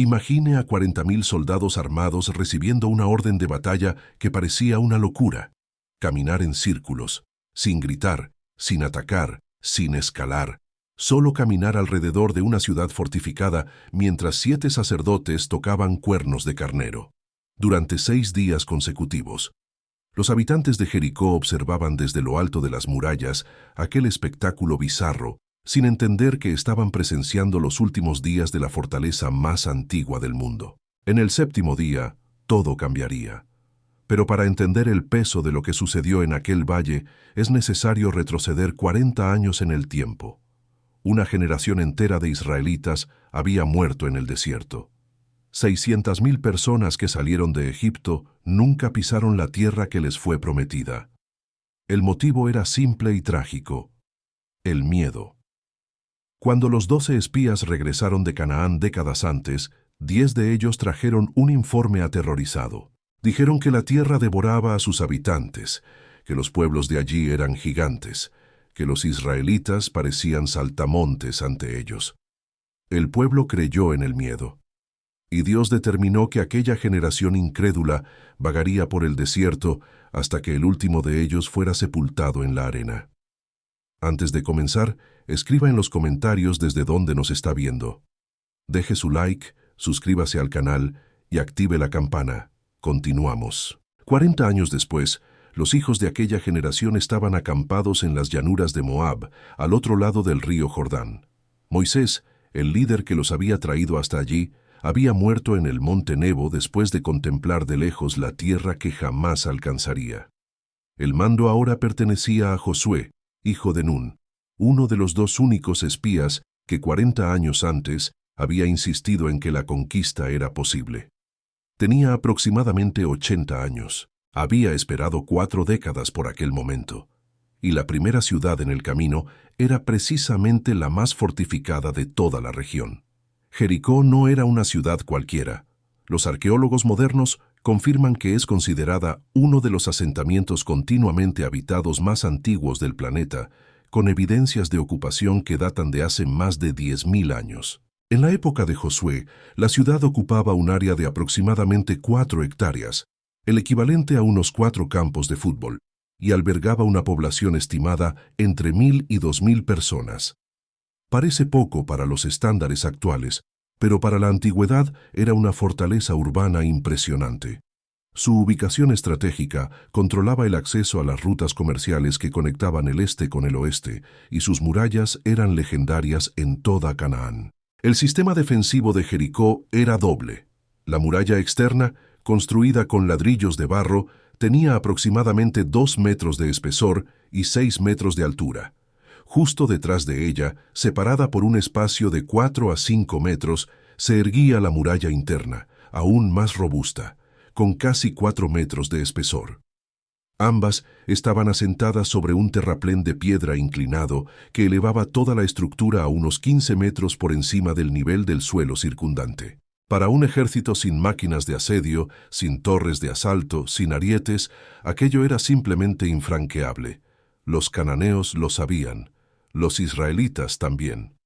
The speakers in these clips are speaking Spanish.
Imagine a 40.000 soldados armados recibiendo una orden de batalla que parecía una locura. Caminar en círculos, sin gritar, sin atacar, sin escalar. Solo caminar alrededor de una ciudad fortificada mientras 7 sacerdotes tocaban cuernos de carnero. Durante 6 días consecutivos. Los habitantes de Jericó observaban desde lo alto de las murallas aquel espectáculo bizarro, sin entender que estaban presenciando los últimos días de la fortaleza más antigua del mundo. En el 7º día, todo cambiaría. Pero para entender el peso de lo que sucedió en aquel valle, es necesario retroceder 40 años en el tiempo. Una generación entera de israelitas había muerto en el desierto. 600.000 personas que salieron de Egipto nunca pisaron la tierra que les fue prometida. El motivo era simple y trágico: el miedo. Cuando los 12 espías regresaron de Canaán décadas antes, 10 de ellos trajeron un informe aterrorizado. Dijeron que la tierra devoraba a sus habitantes, que los pueblos de allí eran gigantes, que los israelitas parecían saltamontes ante ellos. El pueblo creyó en el miedo. Y Dios determinó que aquella generación incrédula vagaría por el desierto hasta que el último de ellos fuera sepultado en la arena. Antes de comenzar, escriba en los comentarios desde dónde nos está viendo. Deje su like, suscríbase al canal y active la campana. Continuamos. 40 años después, los hijos de aquella generación estaban acampados en las llanuras de Moab, al otro lado del río Jordán. Moisés, el líder que los había traído hasta allí, había muerto en el monte Nebo después de contemplar de lejos la tierra que jamás alcanzaría. El mando ahora pertenecía a Josué, hijo de Nun, uno de los 2 únicos espías que 40 años antes había insistido en que la conquista era posible. Tenía aproximadamente 80 años. Había esperado 4 décadas por aquel momento. Y la primera ciudad en el camino era precisamente la más fortificada de toda la región. Jericó no era una ciudad cualquiera. Los arqueólogos modernos confirman que es considerada uno de los asentamientos continuamente habitados más antiguos del planeta, con evidencias de ocupación que datan de hace más de 10.000 años. En la época de Josué, la ciudad ocupaba un área de aproximadamente 4 hectáreas, el equivalente a unos 4 campos de fútbol, y albergaba una población estimada entre 1.000 y 2.000 personas. Parece poco para los estándares actuales, pero para la antigüedad era una fortaleza urbana impresionante. Su ubicación estratégica controlaba el acceso a las rutas comerciales que conectaban el este con el oeste, y sus murallas eran legendarias en toda Canaán. El sistema defensivo de Jericó era doble. La muralla externa, construida con ladrillos de barro, tenía aproximadamente 2 metros de espesor y 6 metros de altura. Justo detrás de ella, separada por un espacio de 4 a 5 metros, se erguía la muralla interna, aún más robusta, con casi 4 metros de espesor. Ambas estaban asentadas sobre un terraplén de piedra inclinado que elevaba toda la estructura a unos 15 metros por encima del nivel del suelo circundante. Para un ejército sin máquinas de asedio, sin torres de asalto, sin arietes, aquello era simplemente infranqueable. Los cananeos lo sabían. Los israelitas también.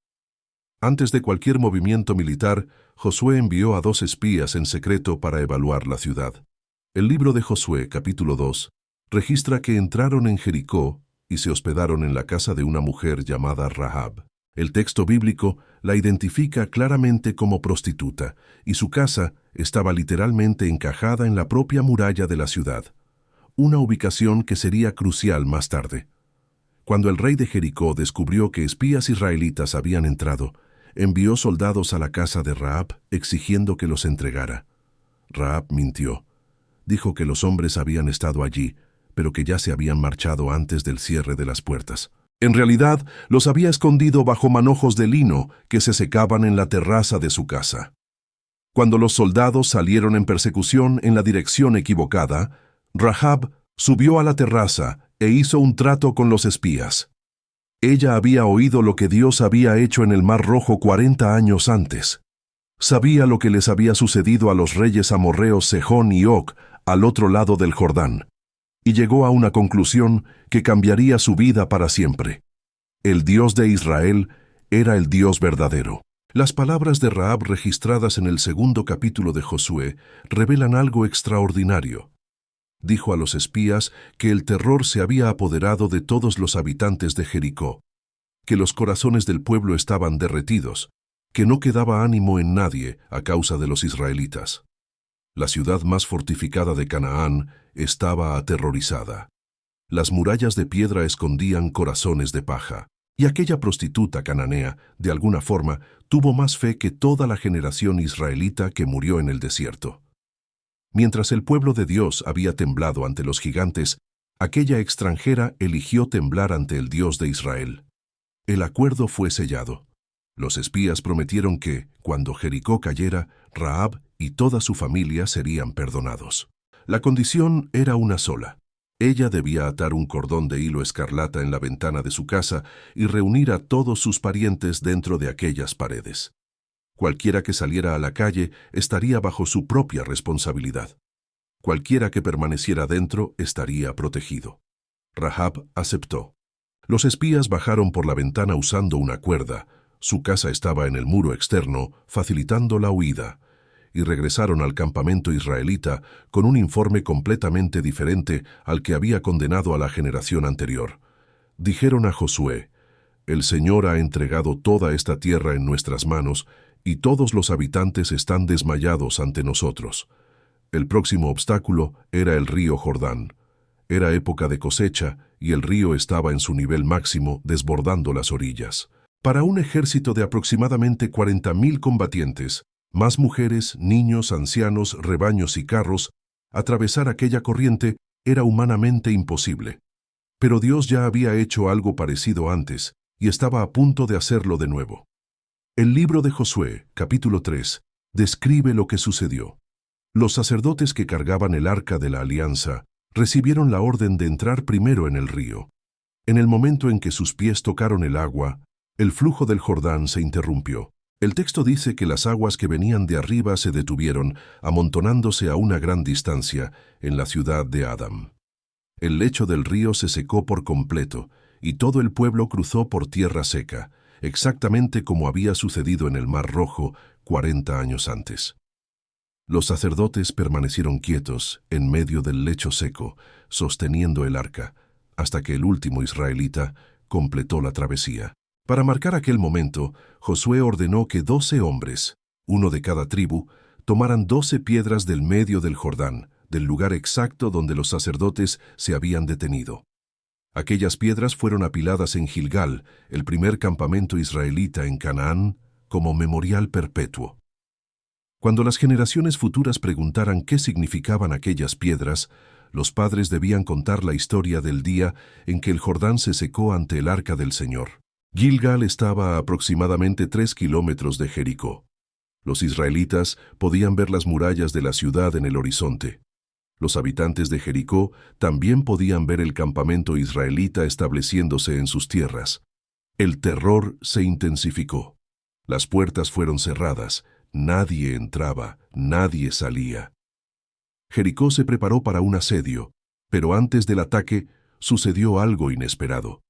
Antes de cualquier movimiento militar, Josué envió a 2 espías en secreto para evaluar la ciudad. El libro de Josué, capítulo 2, registra que entraron en Jericó y se hospedaron en la casa de una mujer llamada Rahab. El texto bíblico la identifica claramente como prostituta, y su casa estaba literalmente encajada en la propia muralla de la ciudad, una ubicación que sería crucial más tarde. Cuando el rey de Jericó descubrió que espías israelitas habían entrado, envió soldados a la casa de Rahab exigiendo que los entregara. Rahab mintió. Dijo que los hombres habían estado allí, pero que ya se habían marchado antes del cierre de las puertas. En realidad, los había escondido bajo manojos de lino que se secaban en la terraza de su casa. Cuando los soldados salieron en persecución en la dirección equivocada, Rahab subió a la terraza e hizo un trato con los espías. Ella había oído lo que Dios había hecho en el Mar Rojo 40 años antes. Sabía lo que les había sucedido a los reyes amorreos Sejón y Og al otro lado del Jordán, y llegó a una conclusión que cambiaría su vida para siempre. El Dios de Israel era el Dios verdadero. Las palabras de Rahab registradas en el segundo capítulo de Josué revelan algo extraordinario. Dijo a los espías que el terror se había apoderado de todos los habitantes de Jericó, que los corazones del pueblo estaban derretidos, que no quedaba ánimo en nadie a causa de los israelitas. La ciudad más fortificada de Canaán estaba aterrorizada. Las murallas de piedra escondían corazones de paja. Y aquella prostituta cananea, de alguna forma, tuvo más fe que toda la generación israelita que murió en el desierto. Mientras el pueblo de Dios había temblado ante los gigantes, aquella extranjera eligió temblar ante el Dios de Israel. El acuerdo fue sellado. Los espías prometieron que, cuando Jericó cayera, Rahab y toda su familia serían perdonados. La condición era una sola. Ella debía atar un cordón de hilo escarlata en la ventana de su casa y reunir a todos sus parientes dentro de aquellas paredes. Cualquiera que saliera a la calle estaría bajo su propia responsabilidad. Cualquiera que permaneciera dentro estaría protegido. Rahab aceptó. Los espías bajaron por la ventana usando una cuerda. Su casa estaba en el muro externo, facilitando la huida, y regresaron al campamento israelita con un informe completamente diferente al que había condenado a la generación anterior. Dijeron a Josué: «El Señor ha entregado toda esta tierra en nuestras manos, y todos los habitantes están desmayados ante nosotros». El próximo obstáculo era el río Jordán. Era época de cosecha, y el río estaba en su nivel máximo, desbordando las orillas. Para un ejército de aproximadamente 40,000 combatientes, más mujeres, niños, ancianos, rebaños y carros, atravesar aquella corriente era humanamente imposible. Pero Dios ya había hecho algo parecido antes, y estaba a punto de hacerlo de nuevo. El libro de Josué, capítulo 3, describe lo que sucedió. Los sacerdotes que cargaban el arca de la alianza recibieron la orden de entrar primero en el río. En el momento en que sus pies tocaron el agua, el flujo del Jordán se interrumpió. El texto dice que las aguas que venían de arriba se detuvieron, amontonándose a una gran distancia, en la ciudad de Adam. El lecho del río se secó por completo, y todo el pueblo cruzó por tierra seca, exactamente como había sucedido en el Mar Rojo 40 años antes. Los sacerdotes permanecieron quietos en medio del lecho seco, sosteniendo el arca, hasta que el último israelita completó la travesía. Para marcar aquel momento, Josué ordenó que 12 hombres, uno de cada tribu, tomaran 12 piedras del medio del Jordán, del lugar exacto donde los sacerdotes se habían detenido. Aquellas piedras fueron apiladas en Gilgal, el primer campamento israelita en Canaán, como memorial perpetuo. Cuando las generaciones futuras preguntaran qué significaban aquellas piedras, los padres debían contar la historia del día en que el Jordán se secó ante el arca del Señor. Gilgal estaba a aproximadamente 3 kilómetros de Jericó. Los israelitas podían ver las murallas de la ciudad en el horizonte. Los habitantes de Jericó también podían ver el campamento israelita estableciéndose en sus tierras. El terror se intensificó. Las puertas fueron cerradas, nadie entraba, nadie salía. Jericó se preparó para un asedio, pero antes del ataque sucedió algo inesperado.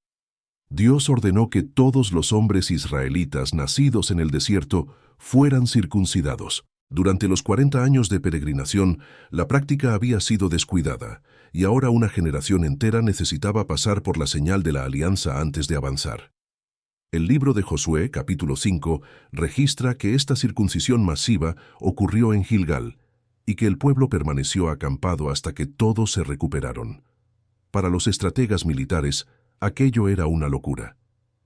Dios ordenó que todos los hombres israelitas nacidos en el desierto fueran circuncidados. Durante los 40 años de peregrinación, la práctica había sido descuidada, y ahora una generación entera necesitaba pasar por la señal de la alianza antes de avanzar. El libro de Josué, capítulo 5, registra que esta circuncisión masiva ocurrió en Gilgal, y que el pueblo permaneció acampado hasta que todos se recuperaron. Para los estrategas militares, aquello era una locura.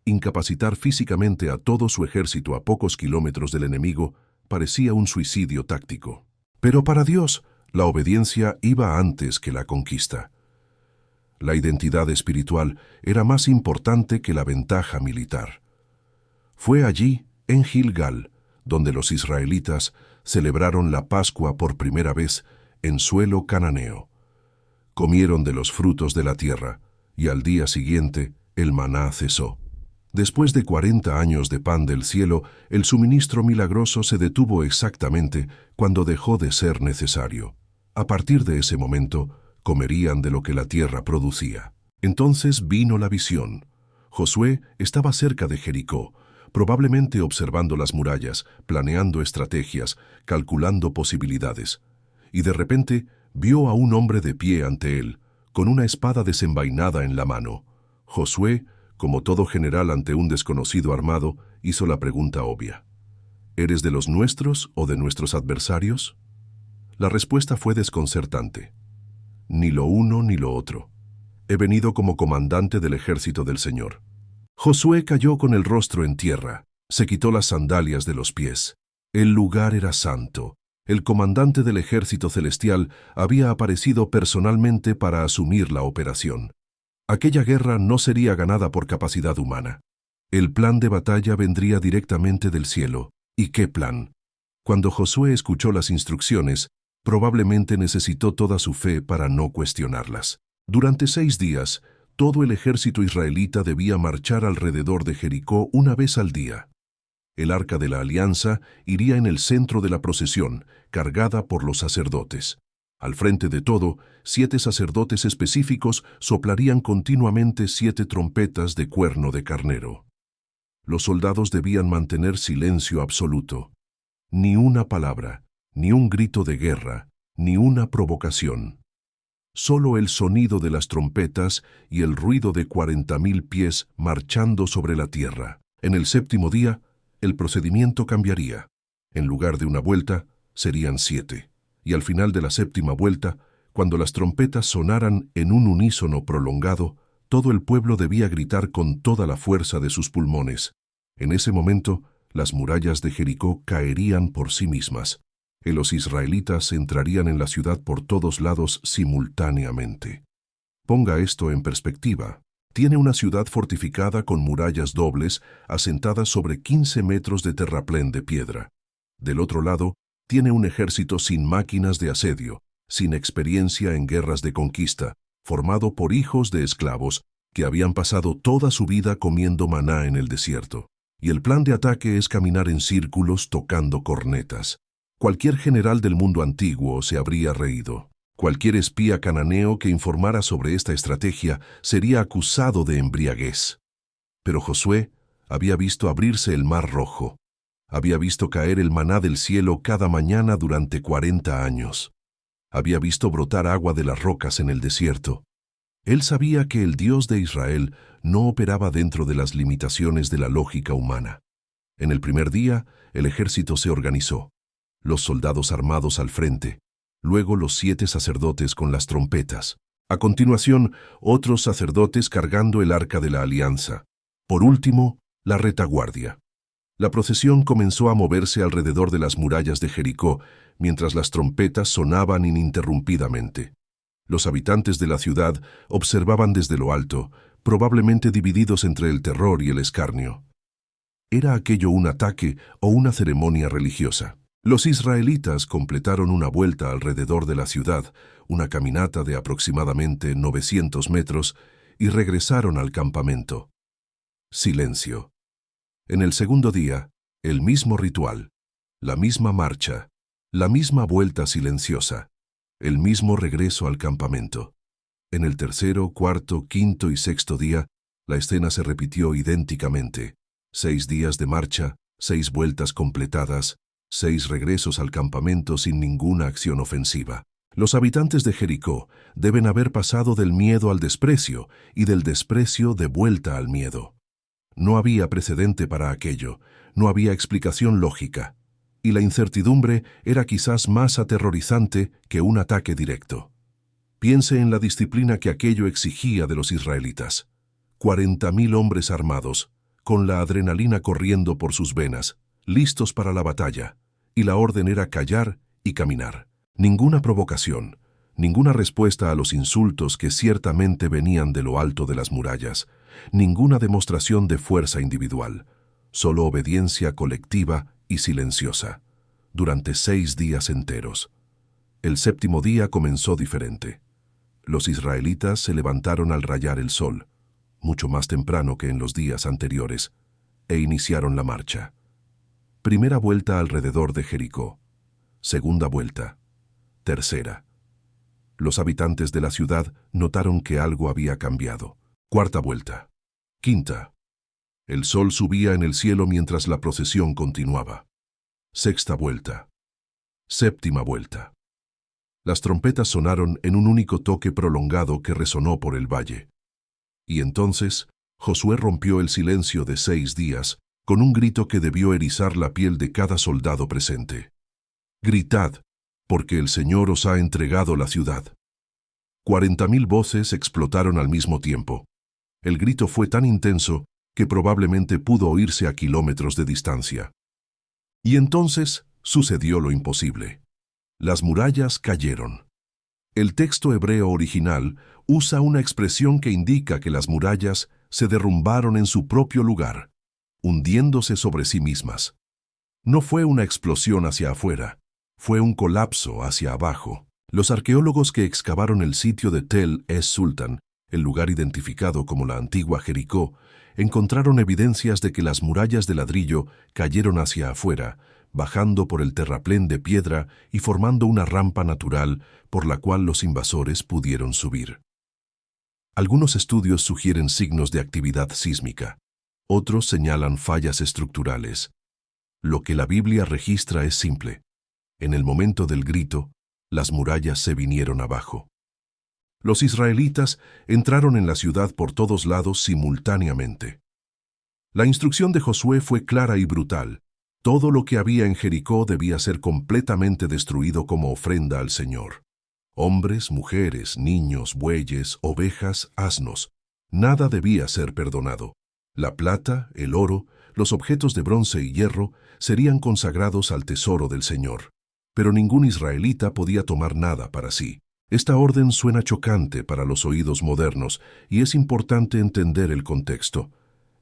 Incapacitar físicamente a todo su ejército a pocos kilómetros del enemigo parecía un suicidio táctico. Pero para Dios, la obediencia iba antes que la conquista. La identidad espiritual era más importante que la ventaja militar. Fue allí, en Gilgal, donde los israelitas celebraron la Pascua por primera vez en suelo cananeo. Comieron de los frutos de la tierra, y al día siguiente el maná cesó. Después de 40 años de pan del cielo, el suministro milagroso se detuvo exactamente cuando dejó de ser necesario. A partir de ese momento, comerían de lo que la tierra producía. Entonces vino la visión. Josué estaba cerca de Jericó, probablemente observando las murallas, planeando estrategias, calculando posibilidades. Y de repente vio a un hombre de pie ante él, con una espada desenvainada en la mano. Josué, como todo general ante un desconocido armado, hizo la pregunta obvia: ¿eres de los nuestros o de nuestros adversarios? La respuesta fue desconcertante. Ni lo uno ni lo otro. He venido como comandante del ejército del Señor. Josué cayó con el rostro en tierra, se quitó las sandalias de los pies. El lugar era santo. El comandante del ejército celestial había aparecido personalmente para asumir la operación. Aquella guerra no sería ganada por capacidad humana. El plan de batalla vendría directamente del cielo. ¿Y qué plan? Cuando Josué escuchó las instrucciones, probablemente necesitó toda su fe para no cuestionarlas. Durante 6 días, todo el ejército israelita debía marchar alrededor de Jericó una vez al día. El arca de la alianza iría en el centro de la procesión, cargada por los sacerdotes. Al frente de todo, 7 sacerdotes específicos soplarían continuamente 7 trompetas de cuerno de carnero. Los soldados debían mantener silencio absoluto. Ni una palabra, ni un grito de guerra, ni una provocación. Solo el sonido de las trompetas y el ruido de 40.000 pies marchando sobre la tierra. En el 7º día, el procedimiento cambiaría. En lugar de una vuelta, serían 7. Y al final de la 7ª vuelta, cuando las trompetas sonaran en un unísono prolongado, todo el pueblo debía gritar con toda la fuerza de sus pulmones. En ese momento, las murallas de Jericó caerían por sí mismas, y los israelitas entrarían en la ciudad por todos lados simultáneamente. Ponga esto en perspectiva. Tiene una ciudad fortificada con murallas dobles, asentadas sobre 15 metros de terraplén de piedra. Del otro lado, tiene un ejército sin máquinas de asedio, sin experiencia en guerras de conquista, formado por hijos de esclavos que habían pasado toda su vida comiendo maná en el desierto. Y el plan de ataque es caminar en círculos tocando cornetas. Cualquier general del mundo antiguo se habría reído. Cualquier espía cananeo que informara sobre esta estrategia sería acusado de embriaguez. Pero Josué había visto abrirse el Mar Rojo. Había visto caer el maná del cielo cada mañana durante 40 años. Había visto brotar agua de las rocas en el desierto. Él sabía que el Dios de Israel no operaba dentro de las limitaciones de la lógica humana. En el primer día, el ejército se organizó. Los soldados armados al frente, luego los 7 sacerdotes con las trompetas. A continuación, otros sacerdotes cargando el arca de la alianza. Por último, la retaguardia. La procesión comenzó a moverse alrededor de las murallas de Jericó, mientras las trompetas sonaban ininterrumpidamente. Los habitantes de la ciudad observaban desde lo alto, probablemente divididos entre el terror y el escarnio. ¿Era aquello un ataque o una ceremonia religiosa? Los israelitas completaron una vuelta alrededor de la ciudad, una caminata de aproximadamente 900 metros, y regresaron al campamento. Silencio. En el segundo día, el mismo ritual, la misma marcha, la misma vuelta silenciosa, el mismo regreso al campamento. En el tercero, cuarto, quinto y sexto día, la escena se repitió idénticamente. 6 días de marcha, 6 vueltas completadas, 6 regresos al campamento sin ninguna acción ofensiva. Los habitantes de Jericó deben haber pasado del miedo al desprecio y del desprecio de vuelta al miedo. No había precedente para aquello, no había explicación lógica, y la incertidumbre era quizás más aterrorizante que un ataque directo. Piense en la disciplina que aquello exigía de los israelitas. 40.000 hombres armados, con la adrenalina corriendo por sus venas, listos para la batalla, y la orden era callar y caminar. Ninguna provocación, ninguna respuesta a los insultos que ciertamente venían de lo alto de las murallas, ninguna demostración de fuerza individual, solo obediencia colectiva y silenciosa, durante 6 días enteros. El 7º día comenzó diferente. Los israelitas se levantaron al rayar el sol, mucho más temprano que en los días anteriores, e iniciaron la marcha. Primera vuelta alrededor de Jericó. Segunda vuelta. Tercera. Los habitantes de la ciudad notaron que algo había cambiado. Cuarta vuelta. Quinta. El sol subía en el cielo mientras la procesión continuaba. Sexta vuelta. Séptima vuelta. Las trompetas sonaron en un único toque prolongado que resonó por el valle. Y entonces, Josué rompió el silencio de 6 días con un grito que debió erizar la piel de cada soldado presente. Gritad, porque el Señor os ha entregado la ciudad. 40.000 voces explotaron al mismo tiempo. El grito fue tan intenso que probablemente pudo oírse a kilómetros de distancia. Y entonces sucedió lo imposible. Las murallas cayeron. El texto hebreo original usa una expresión que indica que las murallas se derrumbaron en su propio lugar, hundiéndose sobre sí mismas. No fue una explosión hacia afuera, fue un colapso hacia abajo. Los arqueólogos que excavaron el sitio de Tel es-Sultan, el lugar identificado como la antigua Jericó, encontraron evidencias de que las murallas de ladrillo cayeron hacia afuera, bajando por el terraplén de piedra y formando una rampa natural por la cual los invasores pudieron subir. Algunos estudios sugieren signos de actividad sísmica, otros señalan fallas estructurales. Lo que la Biblia registra es simple. En el momento del grito, las murallas se vinieron abajo. Los israelitas entraron en la ciudad por todos lados simultáneamente. La instrucción de Josué fue clara y brutal. Todo lo que había en Jericó debía ser completamente destruido como ofrenda al Señor. Hombres, mujeres, niños, bueyes, ovejas, asnos. Nada debía ser perdonado. La plata, el oro, los objetos de bronce y hierro serían consagrados al tesoro del Señor. Pero ningún israelita podía tomar nada para sí. Esta orden suena chocante para los oídos modernos y es importante entender el contexto.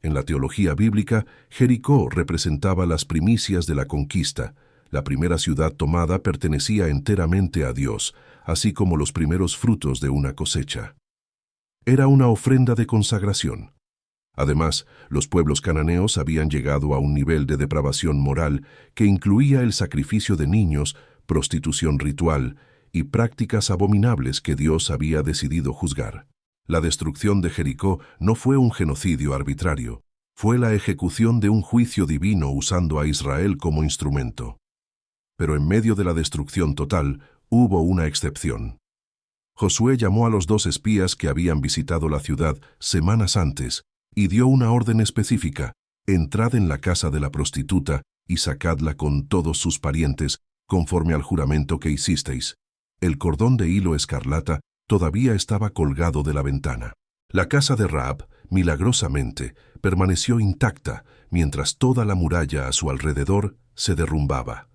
En la teología bíblica, Jericó representaba las primicias de la conquista. La primera ciudad tomada pertenecía enteramente a Dios, así como los primeros frutos de una cosecha. Era una ofrenda de consagración. Además, los pueblos cananeos habían llegado a un nivel de depravación moral que incluía el sacrificio de niños, prostitución ritual y prácticas abominables que Dios había decidido juzgar. La destrucción de Jericó no fue un genocidio arbitrario, fue la ejecución de un juicio divino usando a Israel como instrumento. Pero en medio de la destrucción total, hubo una excepción. Josué llamó a los 2 espías que habían visitado la ciudad semanas antes y dio una orden específica: entrad en la casa de la prostituta y sacadla con todos sus parientes, conforme al juramento que hicisteis. El cordón de hilo escarlata todavía estaba colgado de la ventana. La casa de Rahab, milagrosamente, permaneció intacta, mientras toda la muralla a su alrededor se derrumbaba.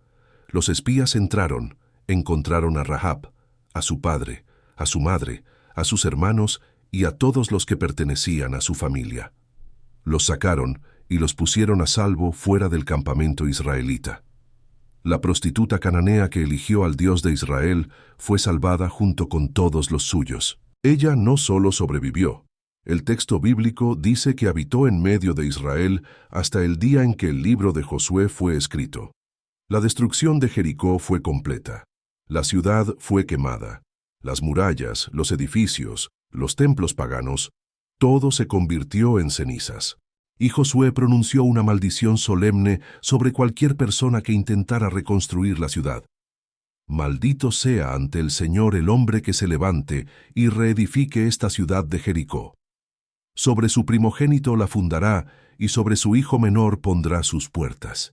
Los espías entraron, encontraron a Rahab, a su padre, a su madre, a sus hermanos y a todos los que pertenecían a su familia. Los sacaron y los pusieron a salvo fuera del campamento israelita. La prostituta cananea que eligió al Dios de Israel fue salvada junto con todos los suyos. Ella no solo sobrevivió. El texto bíblico dice que habitó en medio de Israel hasta el día en que el libro de Josué fue escrito. La destrucción de Jericó fue completa. La ciudad fue quemada. Las murallas, los edificios, los templos paganos, todo se convirtió en cenizas. Y Josué pronunció una maldición solemne sobre cualquier persona que intentara reconstruir la ciudad. Maldito sea ante el Señor el hombre que se levante y reedifique esta ciudad de Jericó. Sobre su primogénito la fundará y sobre su hijo menor pondrá sus puertas.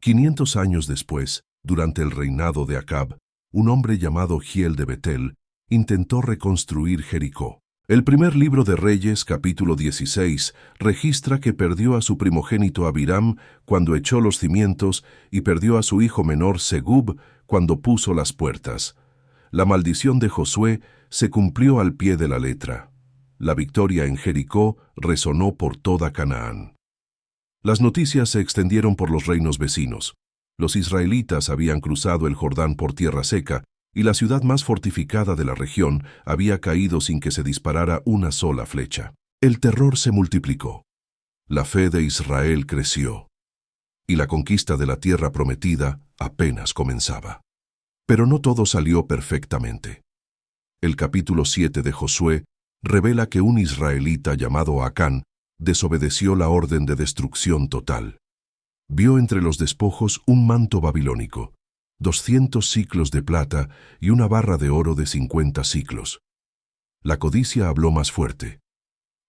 500 años después, durante el reinado de Acab, un hombre llamado Giel de Betel intentó reconstruir Jericó. El primer libro de Reyes, capítulo 16, registra que perdió a su primogénito Abiram cuando echó los cimientos y perdió a su hijo menor Segub cuando puso las puertas. La maldición de Josué se cumplió al pie de la letra. La victoria en Jericó resonó por toda Canaán. Las noticias se extendieron por los reinos vecinos. Los israelitas habían cruzado el Jordán por tierra seca, y la ciudad más fortificada de la región había caído sin que se disparara una sola flecha. El terror se multiplicó. La fe de Israel creció. Y la conquista de la tierra prometida apenas comenzaba. Pero no todo salió perfectamente. El capítulo 7 de Josué revela que un israelita llamado Acán desobedeció la orden de destrucción total. Vio entre los despojos un manto babilónico, 200 siclos de plata y una barra de oro de 50 siclos. La codicia habló más fuerte.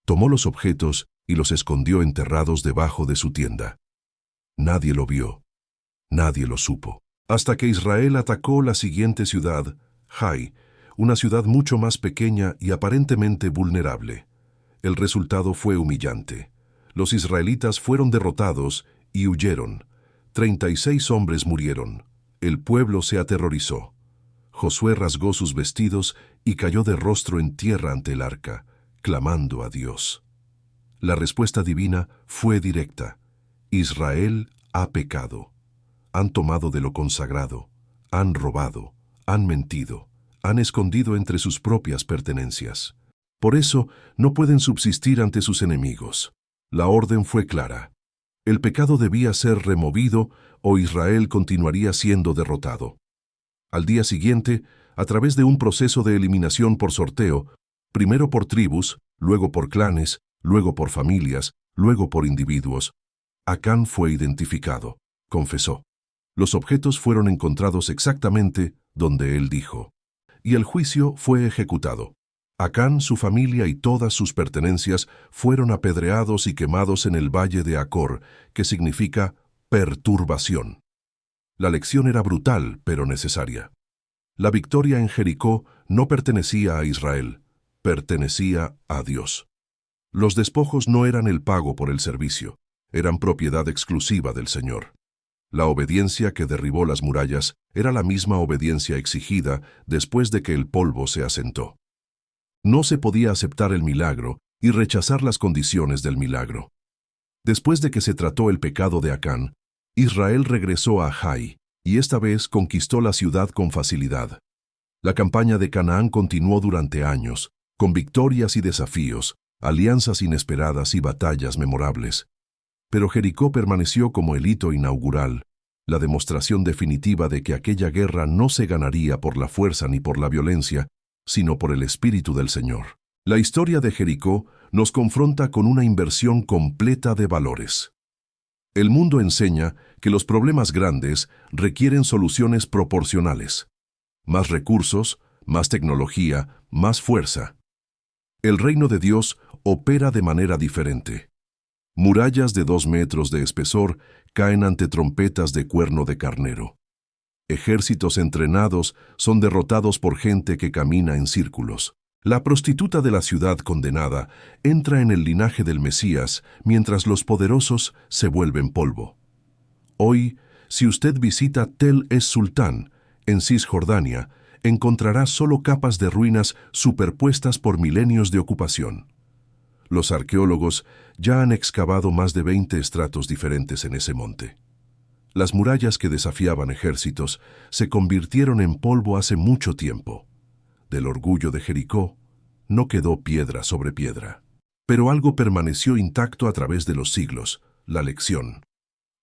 Tomó los objetos y los escondió enterrados debajo de su tienda. Nadie lo vio, nadie lo supo, hasta que Israel atacó la siguiente ciudad, Jai, una ciudad mucho más pequeña y aparentemente vulnerable. El resultado fue humillante. Los israelitas fueron derrotados y huyeron. 36 hombres murieron. El pueblo se aterrorizó. Josué rasgó sus vestidos y cayó de rostro en tierra ante el arca, clamando a Dios. La respuesta divina fue directa. Israel ha pecado. Han tomado de lo consagrado, han robado, han mentido, han escondido entre sus propias pertenencias. Por eso no pueden subsistir ante sus enemigos. La orden fue clara. El pecado debía ser removido o Israel continuaría siendo derrotado. Al día siguiente, a través de un proceso de eliminación por sorteo, primero por tribus, luego por clanes, luego por familias, luego por individuos, Acán fue identificado, confesó. Los objetos fueron encontrados exactamente donde él dijo, y el juicio fue ejecutado. Acán, su familia y todas sus pertenencias fueron apedreados y quemados en el valle de Acor, que significa perturbación. La lección era brutal, pero necesaria. La victoria en Jericó no pertenecía a Israel, pertenecía a Dios. Los despojos no eran el pago por el servicio, eran propiedad exclusiva del Señor. La obediencia que derribó las murallas era la misma obediencia exigida después de que el polvo se asentó. No se podía aceptar el milagro y rechazar las condiciones del milagro. Después de que se trató el pecado de Acán, Israel regresó a Jai, y esta vez conquistó la ciudad con facilidad. La campaña de Canaán continuó durante años, con victorias y desafíos, alianzas inesperadas y batallas memorables. Pero Jericó permaneció como el hito inaugural, la demostración definitiva de que aquella guerra no se ganaría por la fuerza ni por la violencia, sino por el Espíritu del Señor. La historia de Jericó nos confronta con una inversión completa de valores. El mundo enseña que los problemas grandes requieren soluciones proporcionales. Más recursos, más tecnología, más fuerza. El reino de Dios opera de manera diferente. Murallas de 2 metros de espesor caen ante trompetas de cuerno de carnero. Ejércitos entrenados son derrotados por gente que camina en círculos. La prostituta de la ciudad condenada entra en el linaje del Mesías mientras los poderosos se vuelven polvo. Hoy, si usted visita Tel es Sultán, en Cisjordania, encontrará solo capas de ruinas superpuestas por milenios de ocupación. Los arqueólogos ya han excavado más de 20 estratos diferentes en ese monte. Las murallas que desafiaban ejércitos se convirtieron en polvo hace mucho tiempo. Del orgullo de Jericó no quedó piedra sobre piedra. Pero algo permaneció intacto a través de los siglos, la lección.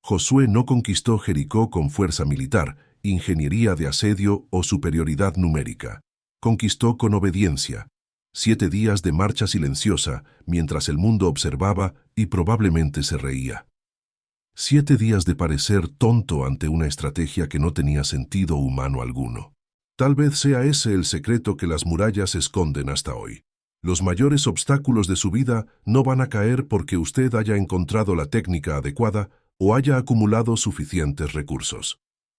Josué no conquistó Jericó con fuerza militar, ingeniería de asedio o superioridad numérica. Conquistó con obediencia. 7 días de marcha silenciosa, mientras el mundo observaba y probablemente se reía. 7 días de parecer tonto ante una estrategia que no tenía sentido humano alguno. Tal vez sea ese el secreto que las murallas esconden hasta hoy. Los mayores obstáculos de su vida no van a caer porque usted haya encontrado la técnica adecuada o haya acumulado suficientes recursos.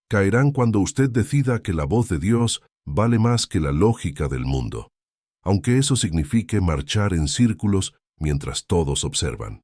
Caerán cuando usted decida que la voz de Dios vale más que la lógica del mundo, aunque eso signifique marchar en círculos mientras todos observan.